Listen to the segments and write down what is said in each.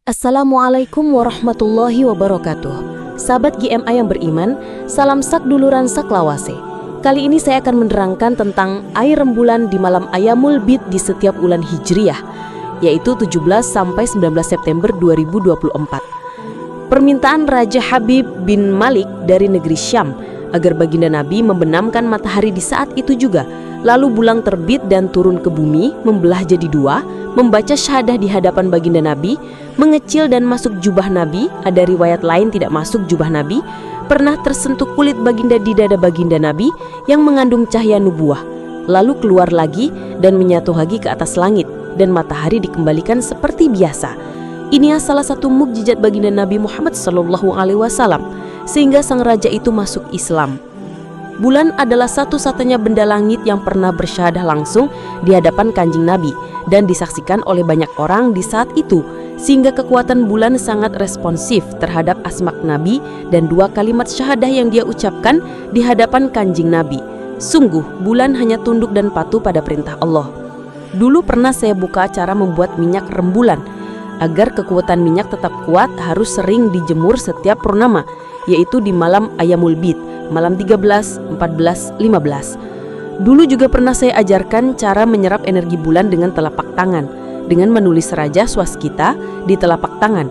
Assalamualaikum warahmatullahi wabarakatuh. Sahabat GMA yang beriman, salam sak duluran sak lawase. Kali ini saya akan menerangkan tentang air rembulan di malam Ayamul Bid di setiap bulan Hijriyah, yaitu 17 sampai 19 September 2024. Permintaan Raja Habib bin Malik dari negeri Syam agar baginda Nabi membenamkan matahari di saat itu juga, lalu bulan terbit dan turun ke bumi, membelah jadi dua, membaca syahadah di hadapan baginda Nabi, mengecil dan masuk jubah Nabi, ada riwayat lain tidak masuk jubah Nabi, pernah tersentuh kulit baginda di dada baginda Nabi yang mengandung cahaya nubuah, lalu keluar lagi dan menyatu lagi ke atas langit, dan matahari dikembalikan seperti biasa. Ini salah satu mukjizat baginda Nabi Muhammad SAW, sehingga sang raja itu masuk Islam. Bulan adalah satu-satunya benda langit yang pernah bersyahadah langsung di hadapan kanjeng Nabi dan disaksikan oleh banyak orang di saat itu, sehingga kekuatan bulan sangat responsif terhadap asma Nabi dan dua kalimat syahadah yang dia ucapkan di hadapan kanjeng Nabi. Sungguh, bulan hanya tunduk dan patuh pada perintah Allah. Dulu pernah saya buka acara membuat minyak rembulan. Agar kekuatan minyak tetap kuat harus sering dijemur setiap purnama, yaitu di malam Ayamul Bid, malam 13, 14, 15. Dulu juga pernah saya ajarkan cara menyerap energi bulan dengan telapak tangan, dengan menulis raja swastika di telapak tangan.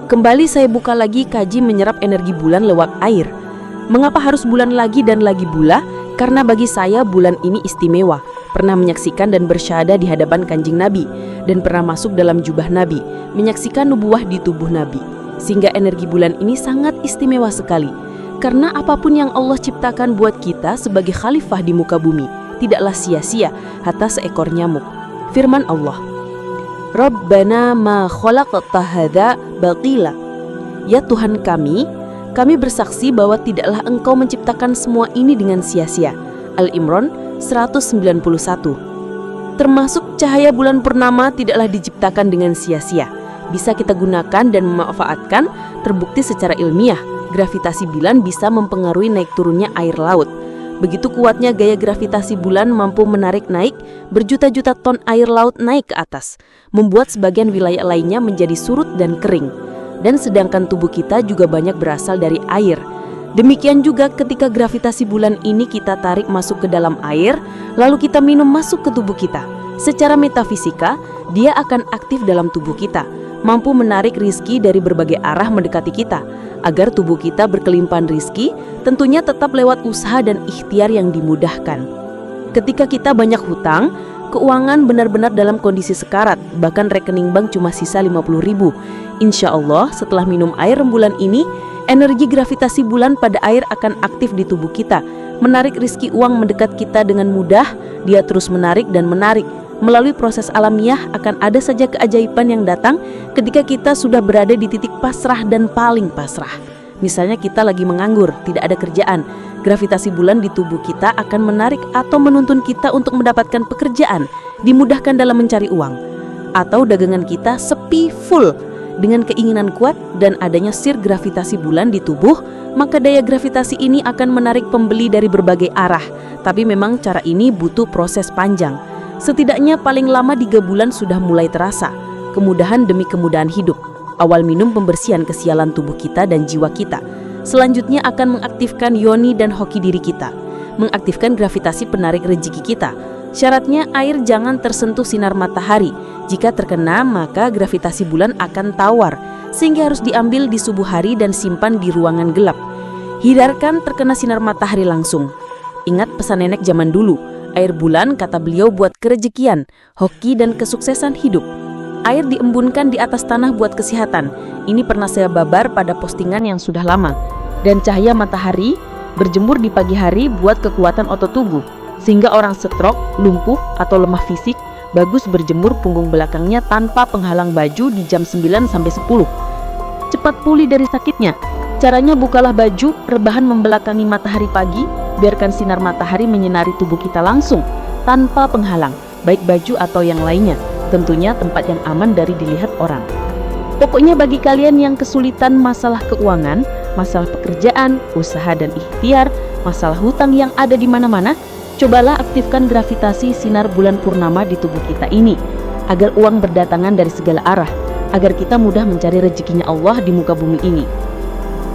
Kembali saya buka lagi kaji menyerap energi bulan lewat air. Mengapa harus bulan lagi dan lagi pula? Karena bagi saya bulan ini istimewa. Pernah menyaksikan dan bersyahadah di hadapan kanjeng Nabi, dan pernah masuk dalam jubah Nabi, menyaksikan nubuah di tubuh Nabi. Sehingga energi bulan ini sangat istimewa sekali. Karena apapun yang Allah ciptakan buat kita sebagai khalifah di muka bumi, tidaklah sia-sia hatta seekor nyamuk. Firman Allah, Rabbana ma khalaqta hadza batila. Ya Tuhan kami bersaksi bahwa tidaklah Engkau menciptakan semua ini dengan sia-sia. Al-Imran 191. Termasuk cahaya bulan purnama tidaklah diciptakan dengan sia-sia. Bisa kita gunakan dan memanfaatkan, terbukti secara ilmiah. Gravitasi bulan bisa mempengaruhi naik turunnya air laut. Begitu kuatnya gaya gravitasi bulan mampu menarik naik berjuta-juta ton air laut naik ke atas, membuat sebagian wilayah lainnya menjadi surut dan kering. Dan sedangkan tubuh kita juga banyak berasal dari air. Demikian juga ketika gravitasi bulan ini kita tarik masuk ke dalam air, lalu kita minum masuk ke tubuh kita. Secara metafisika, dia akan aktif dalam tubuh kita, mampu menarik rizki dari berbagai arah mendekati kita. Agar tubuh kita berkelimpahan rizki, tentunya tetap lewat usaha dan ikhtiar yang dimudahkan. Ketika kita banyak hutang, keuangan benar-benar dalam kondisi sekarat, bahkan rekening bank cuma sisa 50.000. Insya Allah setelah minum air rembulan ini, energi gravitasi bulan pada air akan aktif di tubuh kita, menarik rizki uang mendekat kita dengan mudah. Dia terus menarik dan menarik. Melalui proses alamiah akan ada saja keajaiban yang datang ketika kita sudah berada di titik pasrah dan paling pasrah. Misalnya kita lagi menganggur, tidak ada kerjaan. Gravitasi bulan di tubuh kita akan menarik atau menuntun kita untuk mendapatkan pekerjaan, dimudahkan dalam mencari uang. Atau dagangan kita sepi full. Dengan keinginan kuat dan adanya sir gravitasi bulan di tubuh, maka daya gravitasi ini akan menarik pembeli dari berbagai arah. Tapi memang cara ini butuh proses panjang. Setidaknya paling lama 3 bulan sudah mulai terasa. Kemudahan demi kemudahan hidup. Awal minum pembersihan kesialan tubuh kita dan jiwa kita. Selanjutnya akan mengaktifkan yoni dan hoki diri kita. Mengaktifkan gravitasi penarik rezeki kita. Syaratnya air jangan tersentuh sinar matahari. Jika terkena maka gravitasi bulan akan tawar, sehingga harus diambil di subuh hari dan simpan di ruangan gelap. Hindarkan terkena sinar matahari langsung. Ingat pesan nenek zaman dulu, air bulan kata beliau buat kerejekian, hoki dan kesuksesan hidup. Air diembunkan di atas tanah buat kesehatan. Ini pernah saya babar pada postingan yang sudah lama. Dan cahaya matahari berjemur di pagi hari buat kekuatan otot tubuh, sehingga orang stroke, lumpuh atau lemah fisik bagus berjemur punggung belakangnya tanpa penghalang baju di jam 9 sampai 10. Cepat pulih dari sakitnya. Caranya bukalah baju, rebahan membelakangi matahari pagi, biarkan sinar matahari menyinari tubuh kita langsung tanpa penghalang, baik baju atau yang lainnya. Tentunya tempat yang aman dari dilihat orang. Pokoknya bagi kalian yang kesulitan masalah keuangan, masalah pekerjaan, usaha dan ikhtiar, masalah hutang yang ada di mana-mana, cobalah aktifkan gravitasi sinar bulan purnama di tubuh kita ini, agar uang berdatangan dari segala arah. agar kita mudah mencari rezekinya Allah di muka bumi ini.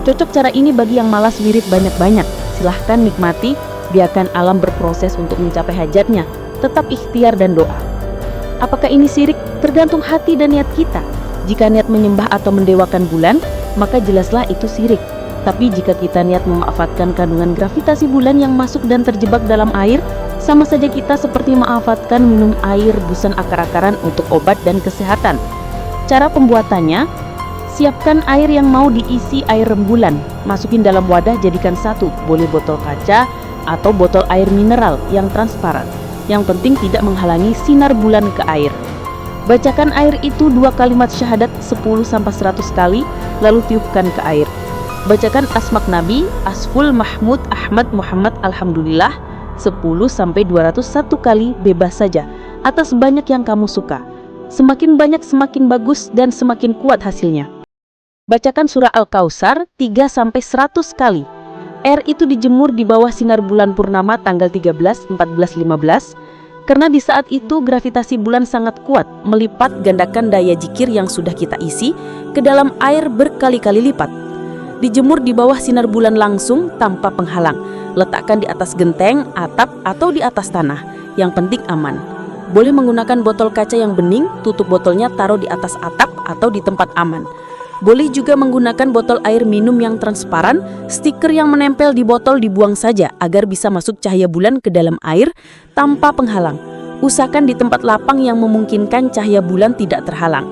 Cocok cara ini bagi yang malas wirid banyak-banyak. Silahkan nikmati, biarkan alam berproses untuk mencapai hajatnya, tetap ikhtiar dan doa. Apakah ini syirik? Tergantung hati dan niat kita. Jika niat menyembah atau mendewakan bulan, maka jelaslah itu syirik. Tapi jika kita niat memanfaatkan kandungan gravitasi bulan yang masuk dan terjebak dalam air, sama saja kita seperti memanfaatkan minum air rebusan akar-akaran untuk obat dan kesehatan. Cara pembuatannya, siapkan air yang mau diisi air rembulan, masukin dalam wadah, jadikan satu, boleh botol kaca atau botol air mineral yang transparan. Yang penting tidak menghalangi sinar bulan ke air. Bacakan air itu 2 kalimat syahadat 10-100 kali, lalu tiupkan ke air. Bacakan asmak Nabi, Asful, Mahmud, Ahmad, Muhammad, Alhamdulillah 10-201 kali, bebas saja, atas banyak yang kamu suka. Semakin banyak semakin bagus dan semakin kuat hasilnya. Bacakan surah Al-Kautsar 3-100 kali. Air itu dijemur di bawah sinar bulan purnama tanggal 13, 14, 15, karena di saat itu gravitasi bulan sangat kuat, melipat gandakan daya zikir yang sudah kita isi ke dalam air berkali-kali lipat. Dijemur di bawah sinar bulan langsung tanpa penghalang. Letakkan di atas genteng, atap, atau di atas tanah. Yang penting aman. Boleh menggunakan botol kaca yang bening, tutup botolnya taruh di atas atap atau di tempat aman. Boleh juga menggunakan botol air minum yang transparan, stiker yang menempel di botol dibuang saja agar bisa masuk cahaya bulan ke dalam air tanpa penghalang. Usahakan di tempat lapang yang memungkinkan cahaya bulan tidak terhalang.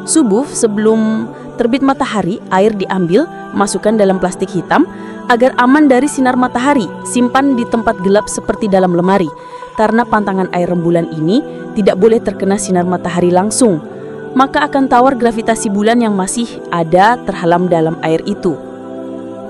Subuh sebelum terbit matahari, air diambil, masukkan dalam plastik hitam agar aman dari sinar matahari. Simpan di tempat gelap seperti dalam lemari, karena pantangan air rembulan ini tidak boleh terkena sinar matahari langsung. Maka akan tawar gravitasi bulan yang masih ada terhalam dalam air itu.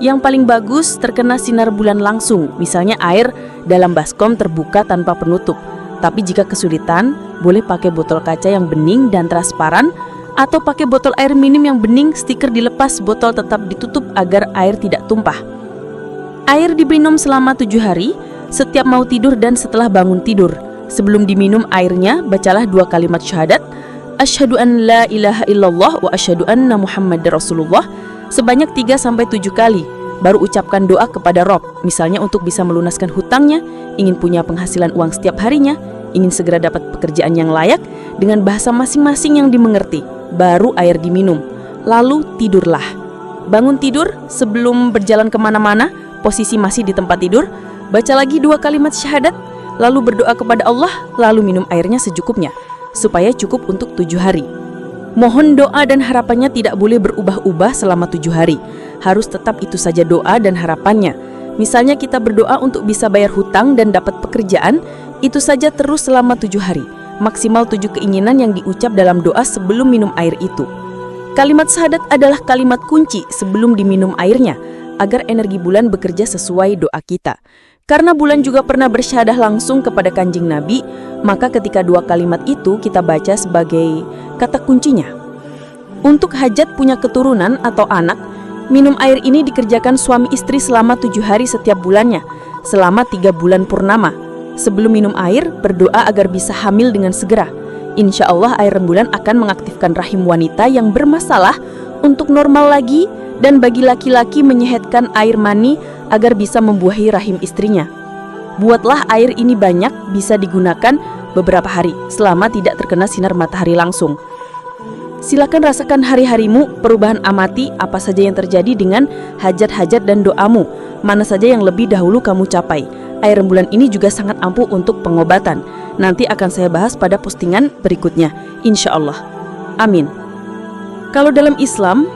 Yang paling bagus terkena sinar bulan langsung, misalnya air dalam baskom terbuka tanpa penutup. Tapi jika kesulitan, boleh pakai botol kaca yang bening dan transparan, atau pakai botol air minum yang bening, stiker dilepas, botol tetap ditutup agar air tidak tumpah. Air diminum selama 7 hari, setiap mau tidur dan setelah bangun tidur. Sebelum diminum airnya, bacalah 2 kalimat syahadat, Asyhadu an la ilaha illallah wa asyhadu anna Muhammadar Rasulullah sebanyak 3-7 kali. Baru ucapkan doa kepada Rob, misalnya untuk bisa melunaskan hutangnya, ingin punya penghasilan uang setiap harinya, ingin segera dapat pekerjaan yang layak dengan bahasa masing-masing yang dimengerti. Baru air diminum, lalu tidurlah. Bangun tidur, sebelum berjalan kemana-mana, posisi masih di tempat tidur, baca lagi 2 kalimat syahadat, lalu berdoa kepada Allah, lalu minum airnya secukupnya, supaya cukup untuk 7 hari. Mohon doa dan harapannya tidak boleh berubah-ubah selama 7 hari. Harus tetap itu saja doa dan harapannya. Misalnya kita berdoa untuk bisa bayar hutang dan dapat pekerjaan, itu saja terus selama 7 hari. Maksimal 7 keinginan yang diucap dalam doa sebelum minum air itu. Kalimat syahadat adalah kalimat kunci sebelum diminum airnya, agar energi bulan bekerja sesuai doa kita. Karena bulan juga pernah bersyahadah langsung kepada Kanjeng Nabi, maka ketika 2 kalimat itu kita baca sebagai kata kuncinya. Untuk hajat punya keturunan atau anak, minum air ini dikerjakan suami istri selama 7 hari setiap bulannya, selama 3 bulan purnama. Sebelum minum air, berdoa agar bisa hamil dengan segera. Insya Allah air rembulan akan mengaktifkan rahim wanita yang bermasalah untuk normal lagi, dan bagi laki-laki menyehetkan air mani agar bisa membuahi rahim istrinya. Buatlah air ini banyak, bisa digunakan beberapa hari selama tidak terkena sinar matahari langsung. Silakan rasakan hari-harimu, perubahan amati apa saja yang terjadi dengan hajat-hajat dan doamu, mana saja yang lebih dahulu kamu capai. Air rembulan ini juga sangat ampuh untuk pengobatan. Nanti akan saya bahas pada postingan berikutnya, insya Allah. Amin. Kalau dalam Islam,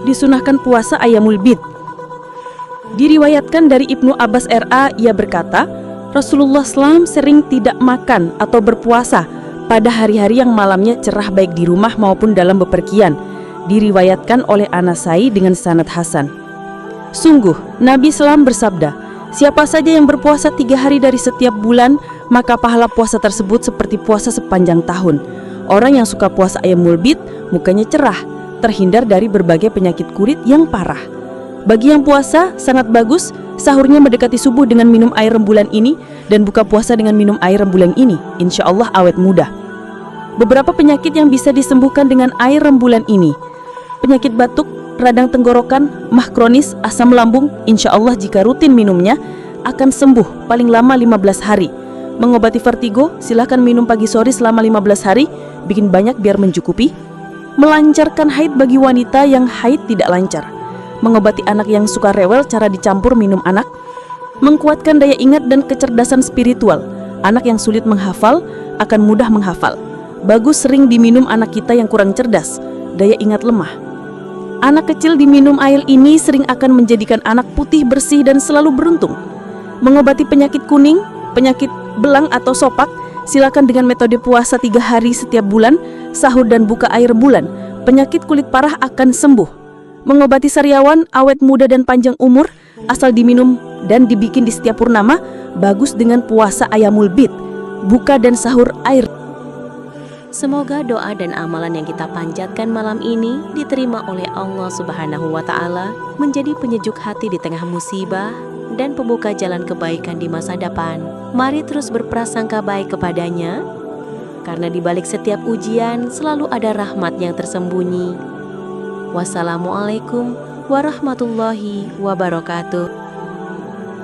disunahkan puasa Ayyamul Bid. Diriwayatkan dari Ibnu Abbas RA, ia berkata, Rasulullah SAW sering tidak makan atau berpuasa pada hari-hari yang malamnya cerah baik di rumah maupun dalam bepergian. Diriwayatkan oleh An-Nasai dengan sanad hasan. Sungguh, Nabi SAW bersabda, siapa saja yang berpuasa 3 hari dari setiap bulan, maka pahala puasa tersebut seperti puasa sepanjang tahun. Orang yang suka puasa Ayyamul Bid, mukanya cerah, terhindar dari berbagai penyakit kulit yang parah. Bagi yang puasa, sangat bagus sahurnya mendekati subuh dengan minum air rembulan ini, dan buka puasa dengan minum air rembulan ini. Insya Allah awet muda. Beberapa penyakit yang bisa disembuhkan dengan air rembulan ini: penyakit batuk, radang tenggorokan, mah kronis, asam lambung, insya Allah jika rutin minumnya akan sembuh paling lama 15 hari. Mengobati vertigo, silahkan minum pagi sore selama 15 hari, bikin banyak biar mencukupi. Melancarkan haid bagi wanita yang haid tidak lancar. Mengobati anak yang suka rewel, cara dicampur minum anak. Mengkuatkan daya ingat dan kecerdasan spiritual. Anak yang sulit menghafal akan mudah menghafal. Bagus sering diminum anak kita yang kurang cerdas, daya ingat lemah. Anak kecil diminum air ini sering akan menjadikan anak putih bersih dan selalu beruntung. Mengobati penyakit kuning, penyakit belang atau sopak, silakan dengan metode puasa 3 hari setiap bulan, sahur dan buka air bulan. Penyakit kulit parah akan sembuh. Mengobati sariawan, awet muda dan panjang umur, asal diminum dan dibikin di setiap purnama, bagus dengan puasa Ayamul Bid, buka dan sahur air. Semoga doa dan amalan yang kita panjatkan malam ini diterima oleh Allah Subhanahu wa Ta'ala, menjadi penyejuk hati di tengah musibah dan pembuka jalan kebaikan di masa depan. Mari terus berprasangka baik kepadanya, karena di balik setiap ujian selalu ada rahmat yang tersembunyi. Wassalamualaikum warahmatullahi wabarakatuh.